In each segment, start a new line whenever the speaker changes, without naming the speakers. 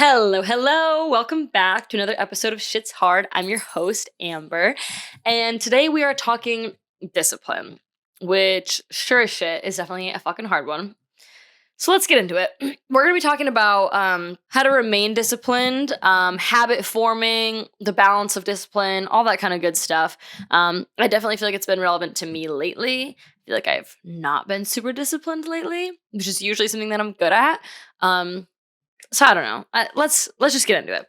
Hello, hello. Welcome back to another episode of Shit's Hard. I'm your host, Amber. And today we are talking discipline, which sure as shit is definitely a fucking hard one. So let's get into it. We're going to be talking about how to remain disciplined, habit forming, the balance of discipline, all that kind of good stuff. I definitely feel like it's been relevant to me lately. I feel like I've not been super disciplined lately, which is usually something that I'm good at. So I don't know. Let's just get into it.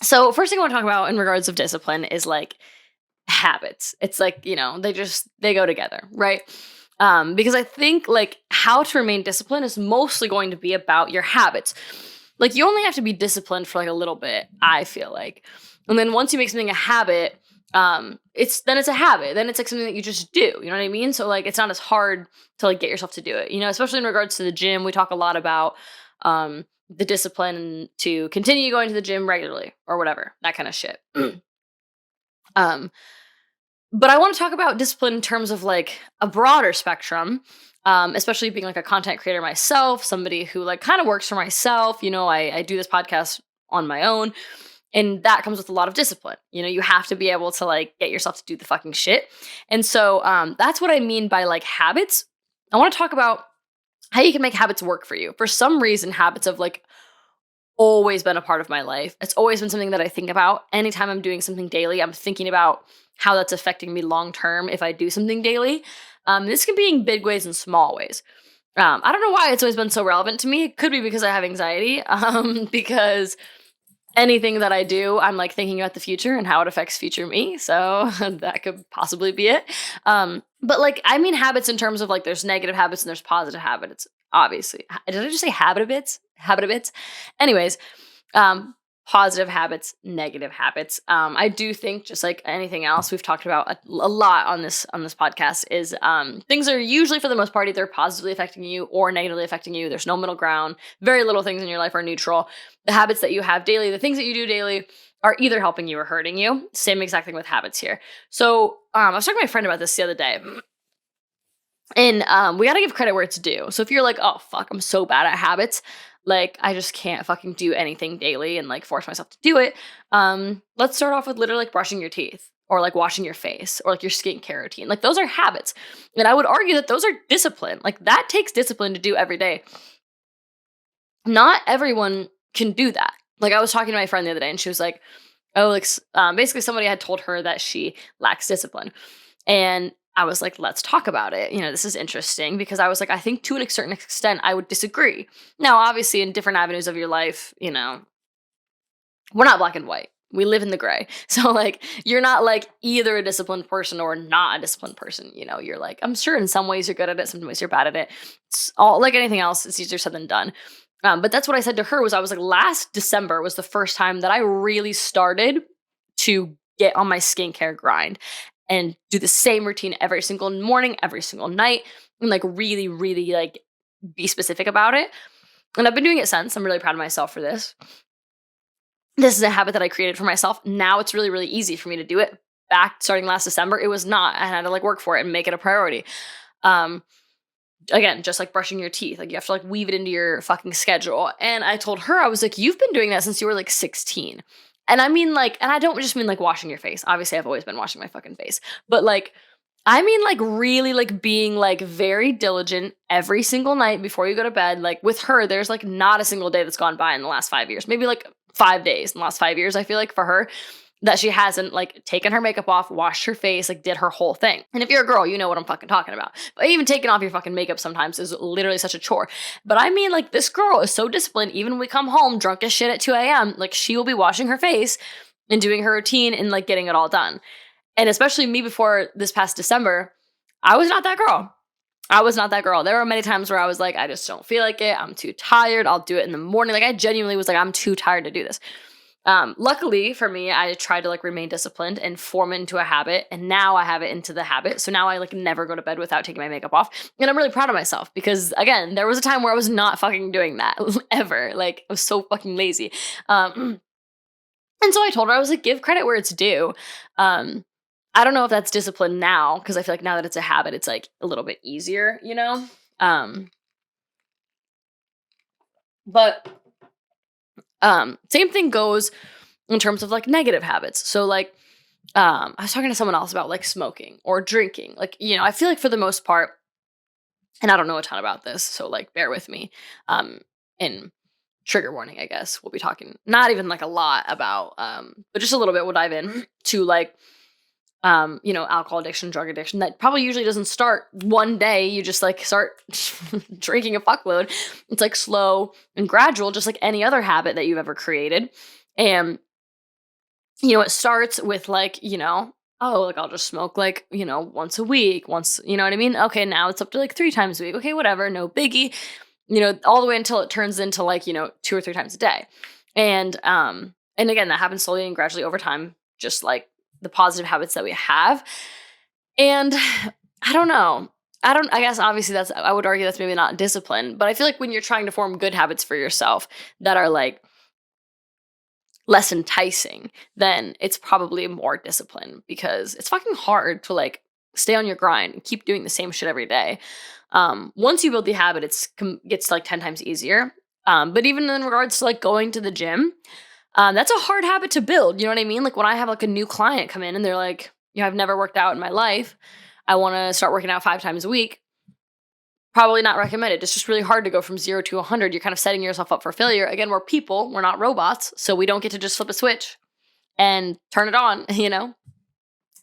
So first thing I want to talk about in regards of discipline is like habits. It's like, they go together, right? Because I think like how to remain disciplined is mostly going to be about your habits. Like you only have to be disciplined for like a little bit, I feel like. And then once you make something a habit, it's a habit. Then it's like something that you just do. You know what I mean? So like it's not as hard to like get yourself to do it. Especially in regards to the gym, we talk a lot about the discipline to continue going to the gym regularly or whatever, that kind of shit. um but I want to talk about discipline in terms of like a broader spectrum, especially being like a content creator myself, somebody who like kind of works for myself. I do this podcast on my own, and that comes with a lot of discipline. You have to be able to like get yourself to do the fucking shit. And so that's what I mean by like habits. I want to talk about how you can make habits work for you. For some reason, habits have like always been a part of my life. It's always been something that I think about. Anytime I'm doing something daily, I'm thinking about how that's affecting me long term if I do something daily. This can be in big ways and small ways. I don't know why it's always been so relevant to me. It could be because I have anxiety, because anything that I do, I'm like thinking about the future and how it affects future me. So that could possibly be it. But like, I mean, habits in terms of like there's negative habits and there's positive habits, obviously. Did I just say habits? Habits? Anyways, positive habits, negative habits. I do think just like anything else we've talked about a lot on this podcast is things are usually for the most part either positively affecting you or negatively affecting you. There's no middle ground. Very little things in your life are neutral. The habits that you have daily, the things that you do daily are either helping you or hurting you. Same exact thing with habits here. So I was talking to my friend about this the other day. And we gotta give credit where it's due. So if you're like, oh fuck, I'm so bad at habits, like I just can't fucking do anything daily and like force myself to do it. Let's start off with literally like brushing your teeth or like washing your face or like your skincare routine. Like those are habits. And I would argue that those are discipline. Like that takes discipline to do every day. Not everyone can do that. Like I was talking to my friend the other day and she was like, oh, like basically somebody had told her that she lacks discipline. And I was like, let's talk about it. This is interesting because I was like, I think to a certain extent, I would disagree. Now, obviously, in different avenues of your life, we're not black and white. We live in the gray. So, like, you're not like either a disciplined person or not a disciplined person. You're like, I'm sure in some ways you're good at it, some ways you're bad at it. It's all like anything else, it's easier said than done. But that's what I said to her I was like, last December was the first time that I really started to get on my skincare grind and do the same routine every single morning, every single night, and like really, really like be specific about it. And I've been doing it since. I'm really proud of myself for this. This is a habit that I created for myself. Now it's really, really easy for me to do it. Back starting last December, it was not. I had to like work for it and make it a priority. Again, just like brushing your teeth, like you have to like weave it into your fucking schedule. And I told her, I was like, you've been doing that since you were like 16. And I mean like, and I don't just mean like washing your face. Obviously, I've always been washing my fucking face. But like, I mean like really like being like very diligent every single night before you go to bed. Like with her, there's like not a single day that's gone by in the last 5 years. Maybe like 5 days in the last 5 years, I feel like for her that she hasn't like taken her makeup off, washed her face, like did her whole thing. And if you're a girl, you know what I'm fucking talking about. But even taking off your fucking makeup sometimes is literally such a chore. But I mean, like this girl is so disciplined. Even when we come home drunk as shit at 2 a.m., like she will be washing her face and doing her routine and like getting it all done. And especially me before this past December, I was not that girl. I was not that girl. There were many times where I was like, I just don't feel like it. I'm too tired. I'll do it in the morning. Like I genuinely was like, I'm too tired to do this. Luckily for me, I tried to like remain disciplined and form it into a habit. And now I have it into the habit. So now I like never go to bed without taking my makeup off. And I'm really proud of myself because again, there was a time where I was not fucking doing that ever. Like I was so fucking lazy. And so I told her, I was like, give credit where it's due. I don't know if that's discipline now because I feel like now that it's a habit, it's like a little bit easier, But Same thing goes in terms of like negative habits. So like I was talking to someone else about like smoking or drinking. Like, I feel like for the most part, and I don't know a ton about this, so like bear with me. In trigger warning, I guess. We'll be talking not even like a lot about but just a little bit we'll dive in to like alcohol addiction, drug addiction that probably usually doesn't start one day. You just like start drinking a fuckload. It's like slow and gradual, just like any other habit that you've ever created. And it starts with like, oh, like I'll just smoke like, once a week, once, you know what I mean? Okay, now it's up to like 3 times a week. Okay, whatever, no biggie. All the way until it turns into like, 2 or 3 times a day. And again, that happens slowly and gradually over time, just like the positive habits that we have. And I don't know. I guess obviously I would argue that's maybe not discipline, but I feel like when you're trying to form good habits for yourself that are like less enticing, then it's probably more discipline because it's fucking hard to like stay on your grind and keep doing the same shit every day. Once you build the habit, gets like 10 times easier. But even in regards to like going to the gym, that's a hard habit to build. You know what I mean? Like when I have like a new client come in and they're like, I've never worked out in my life. I want to start working out 5 times a week. Probably not recommended. It's just really hard to go from 0 to 100. You're kind of setting yourself up for failure. Again, we're people, we're not robots. So we don't get to just flip a switch and turn it on,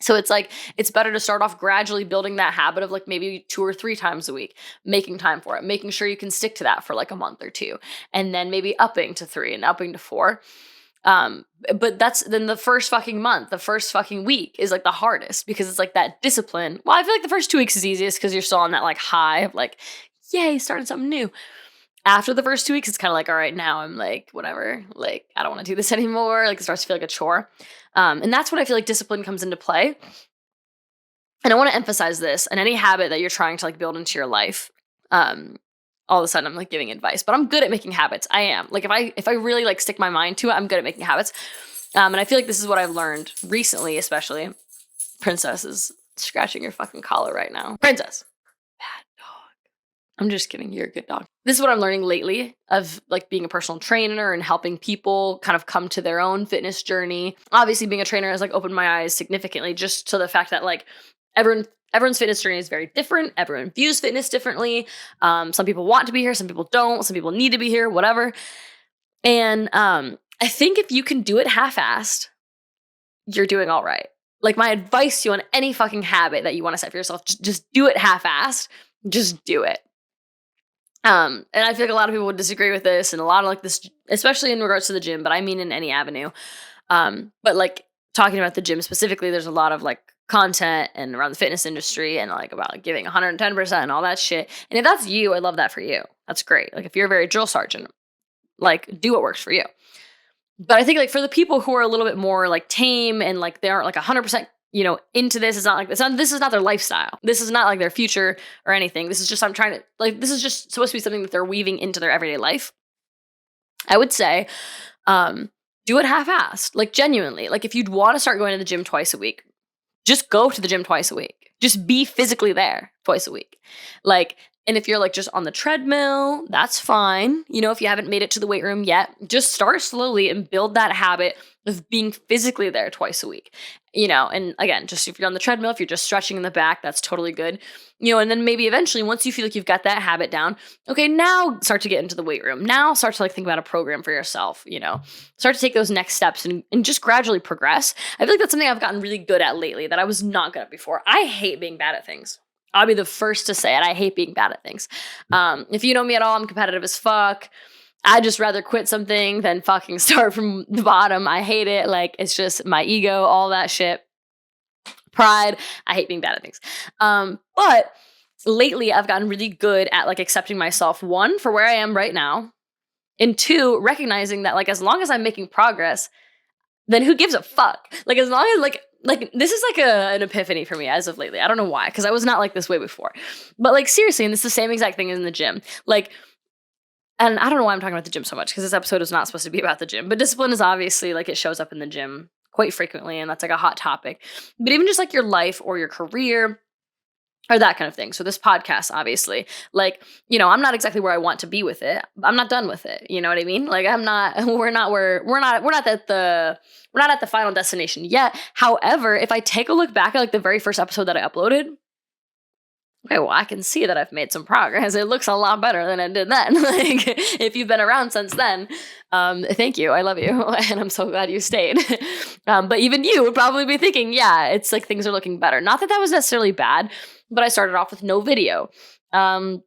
So it's like, it's better to start off gradually building that habit of like maybe 2 or 3 times a week, making time for it, making sure you can stick to that for like a month or 2, and then maybe upping to 3 and upping to 4. But that's then the first fucking month, the first fucking week is like the hardest because it's like that discipline. Well, I feel like the first 2 weeks is easiest because you're still on that like high of like, yay, starting something new. After the first 2 weeks, it's kind of like, all right, now I'm like, whatever, like, I don't want to do this anymore. Like, it starts to feel like a chore. And that's when I feel like discipline comes into play. And I want to emphasize this, and any habit that you're trying to like build into your life, all of a sudden I'm like giving advice, but I'm good at making habits. I am. Like if I really like stick my mind to it, I'm good at making habits. And I feel like this is what I've learned recently, especially. Princess is scratching your fucking collar right now. Princess. Bad dog. I'm just kidding. You're a good dog. This is what I'm learning lately of like being a personal trainer and helping people kind of come to their own fitness journey. Obviously being a trainer has like opened my eyes significantly just to the fact that like everyone's fitness journey is very different. Everyone views fitness differently. Some people want to be here. Some people don't. Some people need to be here, whatever. And I think if you can do it half-assed, you're doing all right. Like my advice to you on any fucking habit that you want to set for yourself, just do it half-assed. Just do it. And I feel like a lot of people would disagree with this and a lot of like this, especially in regards to the gym, but I mean in any avenue. But like talking about the gym specifically, there's a lot of like content and around the fitness industry and like about like giving 110% and all that shit. And if that's you, I love that for you. That's great. Like if you're a very drill sergeant, like do what works for you. But I think like for the people who are a little bit more like tame and like they aren't like 100%, into this, it's not like this is not their lifestyle. This is not like their future or anything. This is just this is just supposed to be something that they're weaving into their everyday life. I would say, do it half-assed, like genuinely. Like if you'd want to start going to the gym twice a week, just go to the gym twice a week. Just be physically there twice a week. Like, and if you're like just on the treadmill, that's fine. If you haven't made it to the weight room yet, just start slowly and build that habit of being physically there twice a week. And again, just if you're on the treadmill, if you're just stretching in the back, that's totally good. And then maybe eventually once you feel like you've got that habit down, okay, now start to get into the weight room. Now start to like think about a program for yourself, start to take those next steps and just gradually progress. I feel like that's something I've gotten really good at lately that I was not good at before. I hate being bad at things. I'll be the first to say it. I hate being bad at things. If you know me at all, I'm competitive as fuck. I'd just rather quit something than fucking start from the bottom. I hate it. Like, it's just my ego, all that shit. Pride. I hate being bad at things. But lately I've gotten really good at like accepting myself, 1, for where I am right now, and 2, recognizing that like as long as I'm making progress, then who gives a fuck? Like as long as like this is like an epiphany for me as of lately. I don't know why, because I was not like this way before. But like seriously, and it's the same exact thing as in the gym. Like, and I don't know why I'm talking about the gym so much, because this episode is not supposed to be about the gym. But discipline is obviously like it shows up in the gym quite frequently, and that's like a hot topic. But even just like your life or your career, or that kind of thing. So this podcast, obviously, like, I'm not exactly where I want to be with it. I'm not done with it. You know what I mean? Like, I'm not, we're not at the final destination yet. However, if I take a look back at like the very first episode that I uploaded, okay, well, I can see that I've made some progress. It looks a lot better than it did then. Like, if you've been around since then, thank you. I love you. And I'm so glad you stayed. But even you would probably be thinking, yeah, it's like things are looking better. Not that that was necessarily bad, but I started off with no video. Um,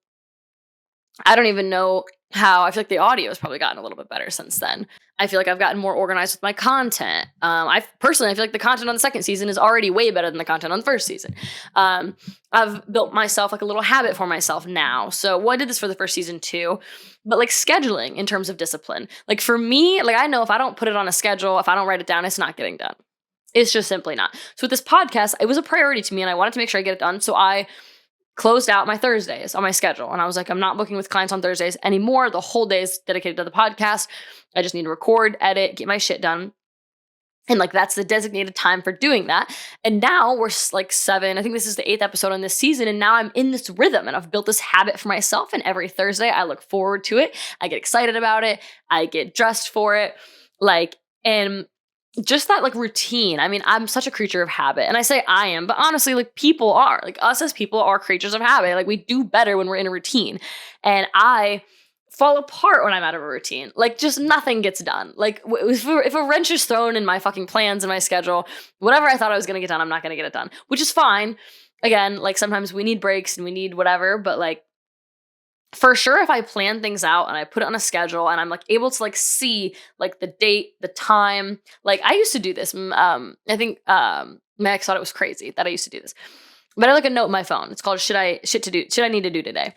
I don't even know how. I feel like the audio has probably gotten a little bit better since then. I feel like I've gotten more organized with my content. I feel like the content on the second season is already way better than the content on the first season. I've built myself like a little habit for myself now. So, well, I did this for the first season too, but like scheduling in terms of discipline. Like for me, like I know if I don't put it on a schedule, if I don't write it down, it's not getting done. It's just simply not. So with this podcast, it was a priority to me, and I wanted to make sure I get it done. So I closed out my Thursdays on my schedule. And I was like, I'm not booking with clients on Thursdays anymore. The whole day is dedicated to the podcast. I just need to record, edit, get my shit done. And like, that's the designated time for doing that. And now we're like I think this is the 8th episode on this season. And now I'm in this rhythm and I've built this habit for myself. And every Thursday I look forward to it. I get excited about it. I get dressed for it. Like, and just that like routine. I mean, I'm such a creature of habit, and I say I am, but honestly, like people are, like us as people are creatures of habit. Like we do better when we're in a routine, and I fall apart when I'm out of a routine. Like just nothing gets done. Like if a wrench is thrown in my fucking plans and my schedule, whatever I thought I was going to get done, I'm not going to get it done, which is fine. Again, like sometimes we need breaks and we need whatever, but like for sure, if I plan things out and I put it on a schedule and I'm like able to like see like the date, the time, like I used to do this. I think my ex thought it was crazy that I used to do this, but I like a note in my phone. It's called Should I need to do today?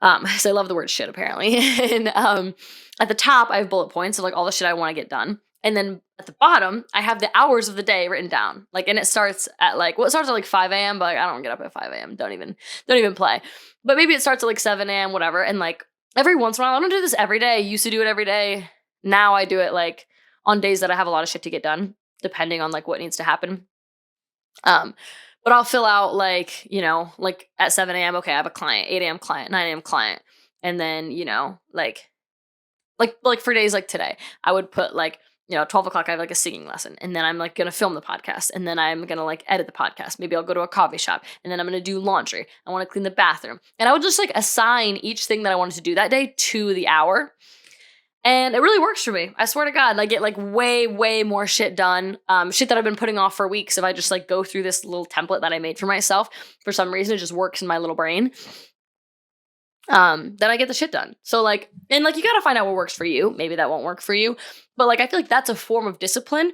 So I love the word shit apparently. And at the top, I have bullet points of like all the shit I want to get done. And then at the bottom, I have the hours of the day written down. Like, and it starts at like, well, it starts at like 5 a.m., but like, I don't get up at 5 a.m. Don't even play. But maybe it starts at like 7 a.m., whatever. And like every once in a while, I don't do this every day. I used to do it every day. Now I do it like on days that I have a lot of shit to get done, depending on like what needs to happen. But I'll fill out like, like at 7 a.m., okay, I have a client, 8 a.m. client, 9 a.m. client. And then, like for days like today, I would put like, 12 o'clock, I have like a singing lesson, and then I'm like going to film the podcast, and then I'm going to like edit the podcast. Maybe I'll go to a coffee shop, and then I'm going to do laundry. I want to clean the bathroom. And I would just like assign each thing that I wanted to do that day to the hour. And it really works for me. I swear to God, I get like way, way more shit done. Shit that I've been putting off for weeks. If I just like go through this little template that I made for myself, for some reason, it just works in my little brain. Then I get the shit done. So like, and like, you got to find out what works for you. Maybe that won't work for you. But like, I feel like that's a form of discipline,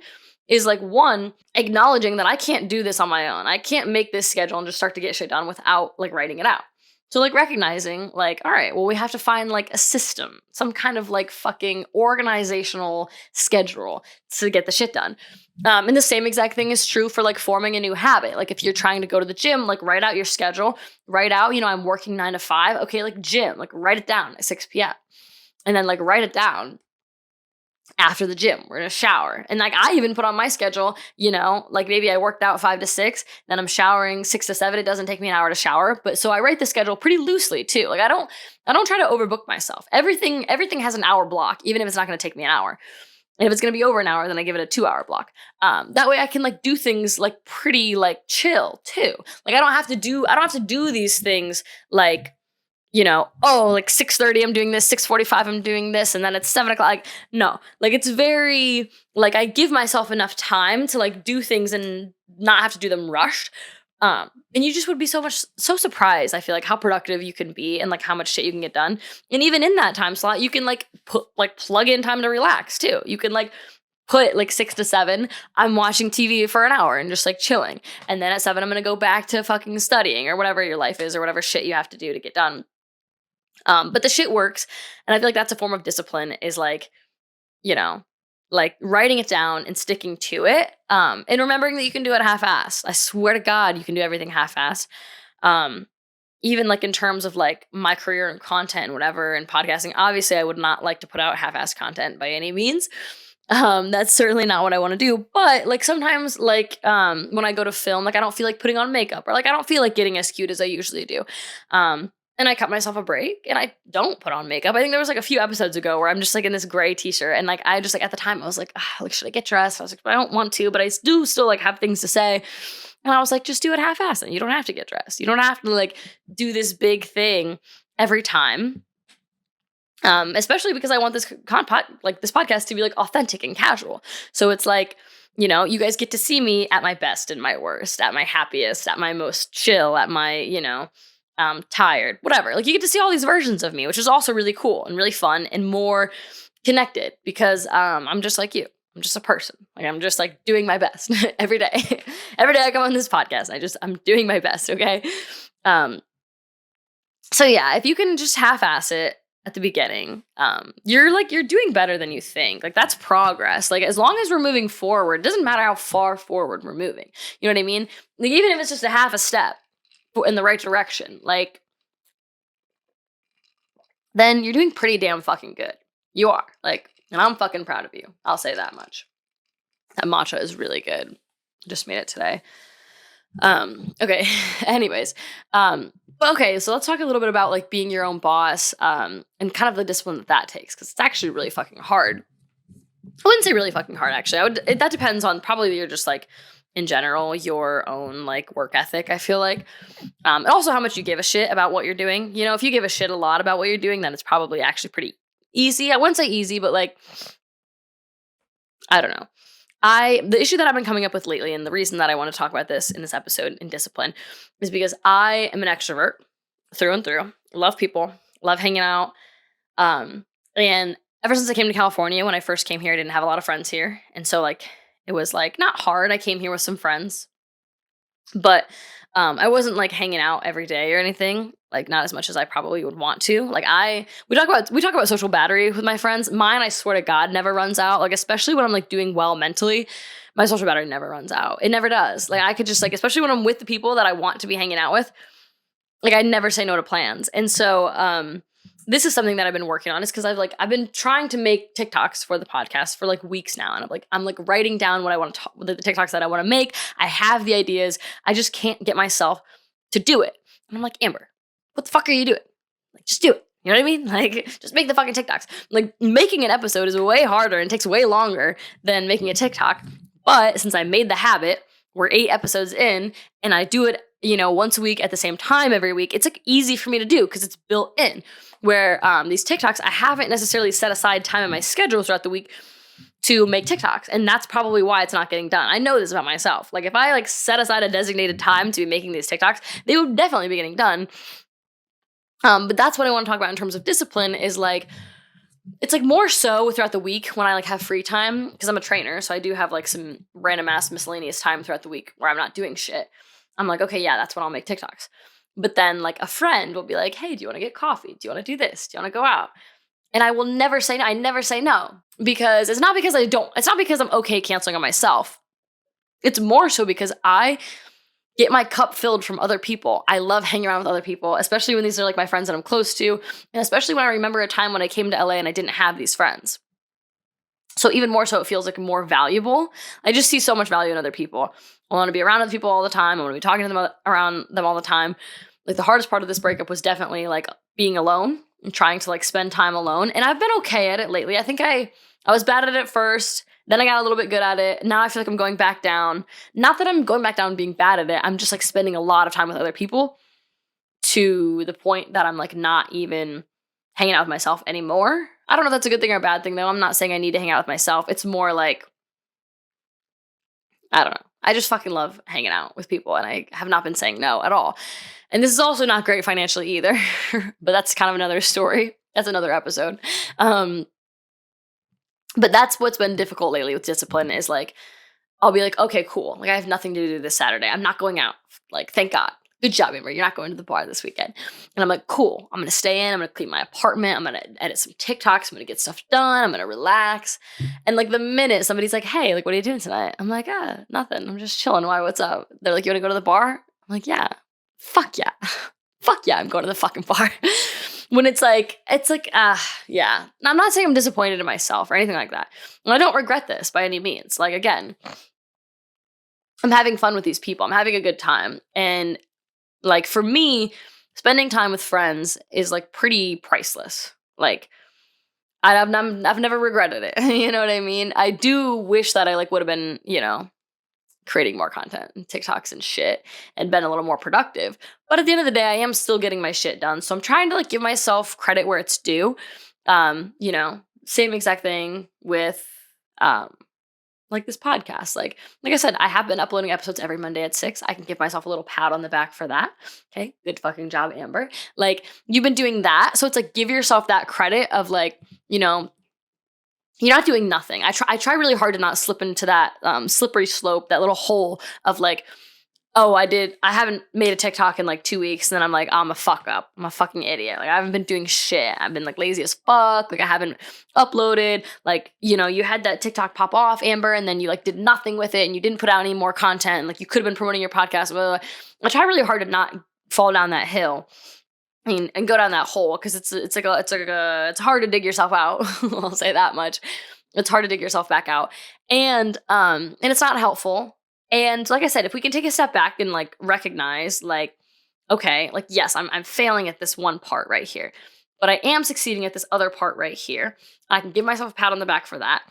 is like one, acknowledging that I can't do this on my own. I can't make this schedule and just start to get shit done without like writing it out. So like recognizing like, all right, well, we have to find like a system, some kind of like fucking organizational schedule to get the shit done. And the same exact thing is true for like forming a new habit. Like if you're trying to go to the gym, like write out your schedule, write out, I'm working 9 to 5. Okay, like gym, like write it down at 6 p.m. And then like write it down after the gym. We're in a shower. And like I even put on my schedule, like maybe I worked out 5 to 6, then I'm showering 6 to 7. It doesn't take me an hour to shower. But so I write the schedule pretty loosely too. Like I don't try to overbook myself. Everything has an hour block, even if it's not going to take me an hour. And if it's going to be over an hour, then I give it a 2-hour block. That way I can like do things like pretty like chill too. Like I don't have to do these things like, like 6:30 I'm doing this, 6:45 I'm doing this, and then it's 7 o'clock. Like, no, like it's very like I give myself enough time to like do things and not have to do them rushed. And you just would be so surprised, I feel like, how productive you can be and like how much shit you can get done. And even in that time slot, you can like plug in time to relax too. You can like put like 6 to 7, I'm watching TV for an hour and just like chilling. And then at 7, I'm going to go back to fucking studying or whatever your life is or whatever shit you have to do to get done. But the shit works. And I feel like that's a form of discipline, is like, like writing it down and sticking to it. And remembering that you can do it half-assed. I swear to God, you can do everything half-assed. Even like in terms of like my career and content and whatever and podcasting, obviously I would not like to put out half-assed content by any means. That's certainly not what I want to do. But like sometimes, like when I go to film, like I don't feel like putting on makeup, or like I don't feel like getting as cute as I usually do. And I cut myself a break and I don't put on makeup. I think there was like a few episodes ago where I'm just like in this gray t-shirt, and like I just like at the time I was like should I get dressed? I was like, I don't want to, but I do still like have things to say. And I was like, just do it half-assed. And you don't have to get dressed. You don't have to like do this big thing every time. Especially because I want this this podcast to be like authentic and casual. So it's like, you know, you guys get to see me at my best and my worst, at my happiest, at my most chill, at my, you know, tired, whatever. Like you get to see all these versions of me, which is also really cool and really fun and more connected because I'm just like you. I'm just a person. Like I'm just like doing my best every day. Every day I come on this podcast, I'm doing my best, okay? Um so yeah, if you can just half-ass it at the beginning, you're doing better than you think. Like that's progress. Like as long as we're moving forward, it doesn't matter how far forward we're moving. You know what I mean? Like even if it's just a half a step in the right direction, like then you're doing pretty damn fucking good. You are. Like, and I'm fucking proud of you. I'll say that much. That matcha is really good. Just made it today. Okay. Anyways. But okay, so let's talk a little bit about like being your own boss, and kind of the discipline that takes, because it's actually really fucking hard. I wouldn't say really fucking hard, actually. That depends on probably your just like in general, your own like work ethic, I feel like. And also how much you give a shit about what you're doing. You know, if you give a shit a lot about what you're doing, then it's probably actually pretty easy. I wouldn't say easy, but like, I don't know. The issue that I've been coming up with lately, and the reason that I want to talk about this in this episode in discipline, is because I am an extrovert through and through. Love people, love hanging out. And ever since I came to California, when I first came here, I didn't have a lot of friends here. And so like, it was like not hard. I came here with some friends, but I wasn't like hanging out every day or anything. Like not as much as I probably would want to. Like we talk about social battery with my friends. Mine, I swear to God, never runs out. Like especially when I'm like doing well mentally, my social battery never runs out. It never does. Like I could just like, especially when I'm with the people that I want to be hanging out with, like I never say no to plans. And so this is something that I've been working on, is because I've been trying to make TikToks for the podcast for like weeks now, and I'm like writing down what I want to talk, the TikToks that I want to make. I have the ideas. I just can't get myself to do it. And I'm like, Amber, what the fuck are you doing? Like, just do it. You know what I mean? Like, just make the fucking TikToks. Like, making an episode is way harder and takes way longer than making a TikTok. But since I made the habit, we're 8 episodes in, and I do it, you know, once a week at the same time every week. It's like easy for me to do because it's built in. Where these TikToks, I haven't necessarily set aside time in my schedule throughout the week to make TikToks. And that's probably why it's not getting done. I know this about myself. Like if I like set aside a designated time to be making these TikToks, they would definitely be getting done. But that's what I want to talk about in terms of discipline, is like, it's like more so throughout the week when I like have free time, because I'm a trainer. So I do have like some random ass miscellaneous time throughout the week where I'm not doing shit. I'm like, okay, yeah, that's when I'll make TikToks. But then like a friend will be like, hey, do you want to get coffee? Do you want to do this? Do you want to go out? And I will never say no. I never say no, because it's not because I'm okay canceling on myself. It's more so because I get my cup filled from other people. I love hanging around with other people, especially when these are like my friends that I'm close to. And especially when I remember a time when I came to LA and I didn't have these friends. So even more so, it feels like more valuable. I just see so much value in other people. I want to be around other people all the time. I want to be talking to them around them all the time. Like the hardest part of this breakup was definitely like being alone and trying to like spend time alone. And I've been okay at it lately. I think I was bad at it first. Then I got a little bit good at it. Now I feel like I'm going back down. Not that I'm going back down and being bad at it. I'm just like spending a lot of time with other people, to the point that I'm like not even hanging out with myself anymore. I don't know if that's a good thing or a bad thing, though. I'm not saying I need to hang out with myself. It's more like, I don't know. I just fucking love hanging out with people, and I have not been saying no at all. And this is also not great financially either, but that's kind of another story. That's another episode. But that's what's been difficult lately with discipline, is like, I'll be like, okay, cool. Like I have nothing to do this Saturday. I'm not going out. Like, thank God. Good job, Amber. You're not going to the bar this weekend. And I'm like, cool. I'm going to stay in. I'm going to clean my apartment. I'm going to edit some TikToks. I'm going to get stuff done. I'm going to relax. And like the minute somebody's like, hey, like, what are you doing tonight? I'm like, nothing. I'm just chilling. Why? What's up? They're like, you want to go to the bar? I'm like, yeah. Fuck yeah. Fuck yeah. I'm going to the fucking bar. when yeah. I'm not saying I'm disappointed in myself or anything like that. And I don't regret this by any means. Like, again, I'm having fun with these people. I'm having a good time. And like, for me, spending time with friends is like pretty priceless. Like, I've never regretted it. You know what I mean? I do wish that I like would have been, creating more content and TikToks and shit and been a little more productive. But at the end of the day, I am still getting my shit done. So I'm trying to like give myself credit where it's due. Same exact thing with like this podcast. Like I said, I have been uploading episodes every Monday at 6. I can give myself a little pat on the back for that. Okay, good fucking job, Amber. Like, you've been doing that. So it's like, give yourself that credit of like, you're not doing nothing. I try really hard to not slip into that slippery slope, that little hole of like, oh, I haven't made a TikTok in like 2 weeks. And then I'm like, oh, I'm a fuck up. I'm a fucking idiot. Like, I haven't been doing shit. I've been like lazy as fuck. Like, I haven't uploaded. Like, you had that TikTok pop off, Amber, and then you like did nothing with it and you didn't put out any more content. Like, you could have been promoting your podcast. Blah, blah, blah. I try really hard to not fall down that hill. And go down that hole, because it's hard to dig yourself out. I'll say that much. It's hard to dig yourself back out, and it's not helpful. And like I said, if we can take a step back and like recognize, like, okay, like, yes, I'm failing at this one part right here, but I am succeeding at this other part right here. I can give myself a pat on the back for that.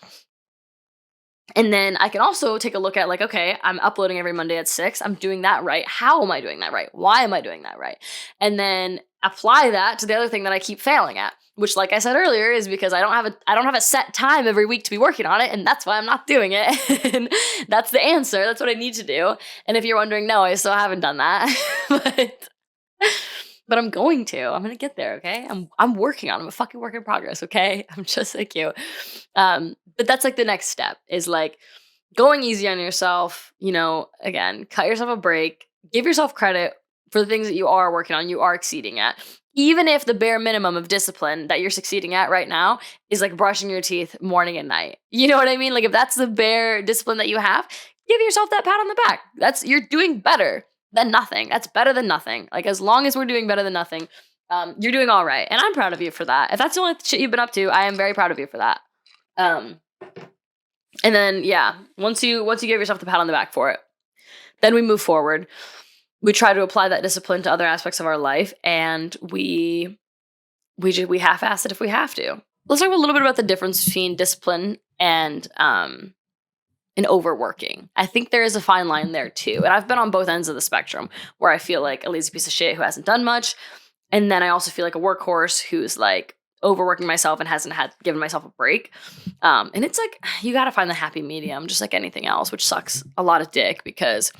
And then I can also take a look at like, okay, I'm uploading every Monday at 6. I'm doing that right. How am I doing that right? Why am I doing that right? And then apply that to the other thing that I keep failing at, which, like I said earlier, is because I don't have a set time every week to be working on it, and that's why I'm not doing it. And that's the answer. That's what I need to do. And if you're wondering, no, I still haven't done that. But I'm going to. I'm going to get there, okay? I'm working on it. I'm a fucking work in progress, okay? I'm just like you. But that's like the next step, is like going easy on yourself, again, cut yourself a break, give yourself credit for the things that you are working on, you are exceeding at. Even if the bare minimum of discipline that you're succeeding at right now is like brushing your teeth morning and night. You know what I mean? Like, if that's the bare discipline that you have, give yourself that pat on the back. You're doing better than nothing. That's better than nothing. Like, as long as we're doing better than nothing, you're doing all right. And I'm proud of you for that. If that's the only shit you've been up to, I am very proud of you for that. And then, yeah, once you give yourself the pat on the back for it, then we move forward. We try to apply that discipline to other aspects of our life, and we half-ass it if we have to. Let's talk a little bit about the difference between discipline and overworking. I think there is a fine line there too. And I've been on both ends of the spectrum, where I feel like a lazy piece of shit who hasn't done much. And then I also feel like a workhorse who's like overworking myself and hasn't given myself a break. And it's like, you got to find the happy medium, just like anything else, which sucks a lot of dick, because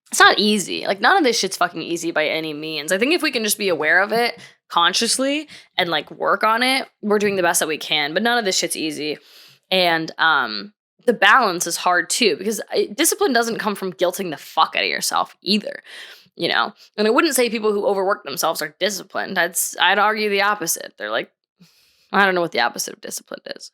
it's not easy. Like, none of this shit's fucking easy by any means. I think if we can just be aware of it consciously and like work on it, we're doing the best that we can. But none of this shit's easy. And the balance is hard too, because discipline doesn't come from guilting the fuck out of yourself either, And I wouldn't say people who overwork themselves are disciplined. I'd argue the opposite. They're like, I don't know what the opposite of discipline is.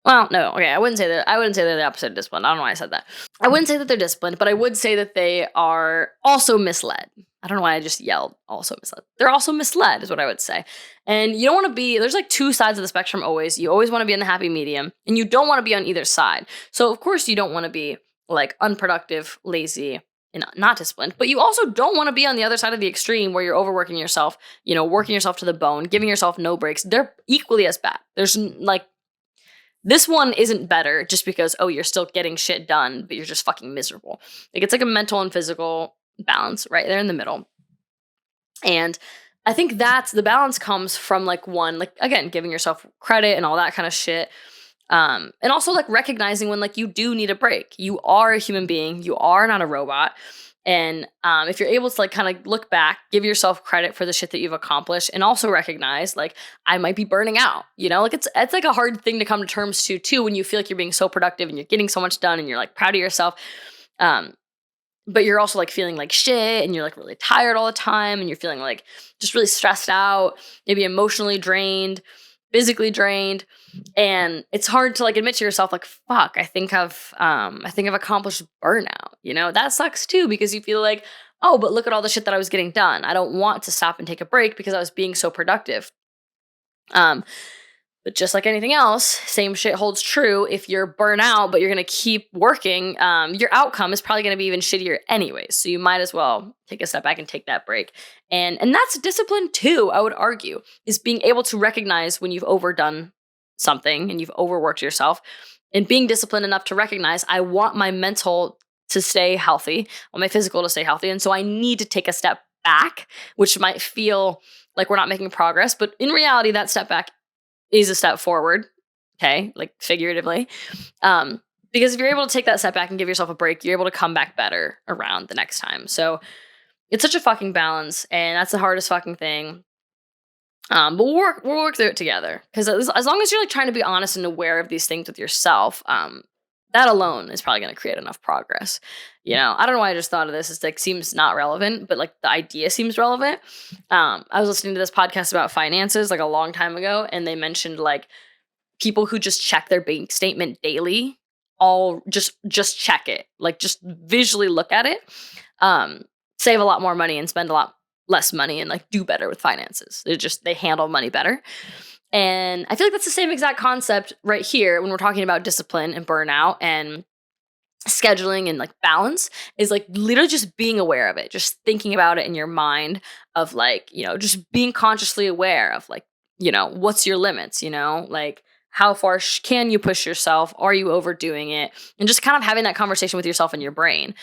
Well, no, okay, I wouldn't say they're the opposite of disciplined. I don't know why I said that. I wouldn't say that they're disciplined, but I would say that they are also misled. I don't know why I just yelled also misled. They're also misled is what I would say. And you don't want to be, there's like two sides of the spectrum always. You always want to be in the happy medium, and you don't want to be on either side. So of course you don't want to be like unproductive, lazy, and not disciplined, but you also don't want to be on the other side of the extreme where you're overworking yourself, working yourself to the bone, giving yourself no breaks. They're equally as bad. There's like, this one isn't better just because, oh, you're still getting shit done, but you're just fucking miserable. Like, it's like a mental and physical balance right there in the middle. And I think that's the balance comes from like one, like, again, giving yourself credit and all that kind of shit. And also like recognizing when like you do need a break. You are a human being. You are not a robot. And if you're able to like kind of look back, give yourself credit for the shit that you've accomplished, and also recognize like, I might be burning out, like it's like a hard thing to come to terms to too, when you feel like you're being so productive and you're getting so much done and you're like proud of yourself. But you're also like feeling like shit, and you're like really tired all the time, and you're feeling like just really stressed out, maybe emotionally drained, physically drained. And it's hard to like admit to yourself, like, fuck, I think I've accomplished burnout. That sucks too, because you feel like, oh, but look at all the shit that I was getting done. I don't want to stop and take a break because I was being so productive. But just like anything else, same shit holds true. If you're burnt out, but you're going to keep working, your outcome is probably going to be even shittier anyways. So you might as well take a step back and take that break. And that's discipline too, I would argue, is being able to recognize when you've overdone something and you've overworked yourself, and being disciplined enough to recognize, I want my mental to stay healthy, I want my physical to stay healthy. And so I need to take a step back, which might feel like we're not making progress. But in reality, that step back is a step forward, okay, like figuratively. Because if you're able to take that step back and give yourself a break, you're able to come back better around the next time. So it's such a fucking balance, and that's the hardest fucking thing. But we'll work through it together. Because as long as you're like trying to be honest and aware of these things with yourself, that alone is probably going to create enough progress. You know, I don't know why I just thought of this. It's like seems not relevant, but like the idea seems relevant. I was listening to this podcast about finances like a long time ago, and they mentioned like people who just check their bank statement daily, all just check it, like just visually look at it, save a lot more money and spend a lot less money and like do better with finances. They handle money better. And I feel like that's the same exact concept right here when we're talking about discipline and burnout and scheduling and like balance, is like literally just being aware of it, just thinking about it in your mind of like, you know, just being consciously aware of like, you know, what's your limits, you know, like how far can you push yourself? Are you overdoing it? And just kind of having that conversation with yourself in your brain.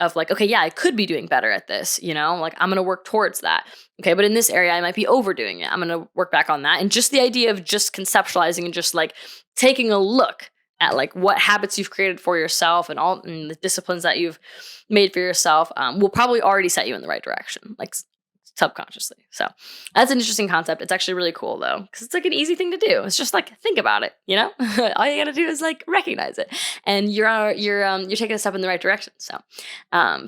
Of like, okay, yeah, I could be doing better at this, you know, like I'm going to work towards that. Okay, but in this area, I might be overdoing it. I'm going to work back on that. And just the idea of just conceptualizing and just like taking a look at like what habits you've created for yourself and the disciplines that you've made for yourself will probably already set you in the right direction, like subconsciously. So that's an interesting concept. It's actually really cool though, because it's like an easy thing to do. It's just like, think about it, you know. All you gotta do is like recognize it, and you're taking a step in the right direction. So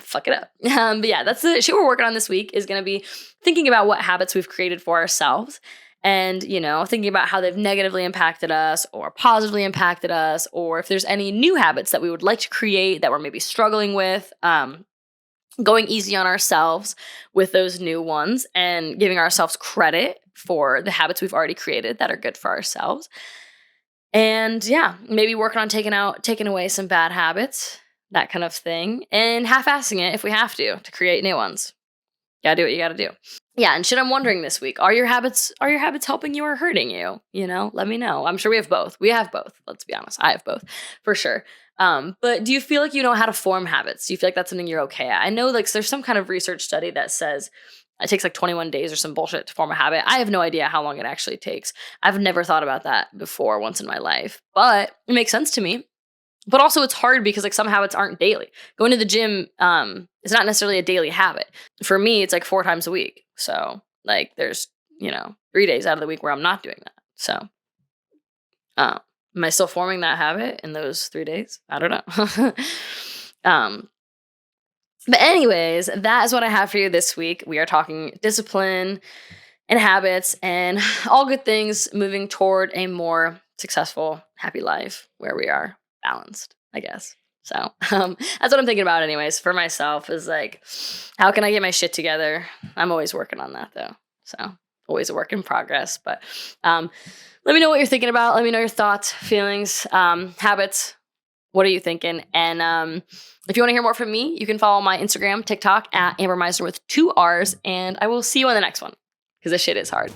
fuck it up. But yeah, that's the shit we're working on this week, is gonna be thinking about what habits we've created for ourselves, and, you know, thinking about how they've negatively impacted us or positively impacted us, or if there's any new habits that we would like to create that we're maybe struggling with. Going easy on ourselves with those new ones and giving ourselves credit for the habits we've already created that are good for ourselves. And yeah, maybe working on taking away some bad habits, that kind of thing, and half-assing it if we have to create new ones. Gotta do what you gotta do. Yeah, and shit, I'm wondering this week, are your habits helping you or hurting you? You know, let me know. I'm sure we have both. Let's be honest. I have both, for sure. But do you feel like you know how to form habits? Do you feel like that's something you're okay at? I know like there's some kind of research study that says it takes like 21 days or some bullshit to form a habit. I have no idea how long it actually takes. I've never thought about that before once in my life, but it makes sense to me. But also it's hard because like some habits aren't daily. Going to the gym is not necessarily a daily habit. For me, it's like 4 times a week. So like there's, you know, 3 days out of the week where I'm not doing that. So am I still forming that habit in those 3 days? I don't know. But anyways, that is what I have for you this week. We are talking discipline and habits and all good things moving toward a more successful, happy life where we are balanced, I guess. So that's what I'm thinking about anyways for myself, is like, how can I get my shit together? I'm always working on that though. So always a work in progress. But let me know what you're thinking about. Let me know your thoughts, feelings, habits. What are you thinking? And if you want to hear more from me, you can follow my Instagram, TikTok at Amber Meisner with 2 R's. And I will see you on the next one, because this shit is hard.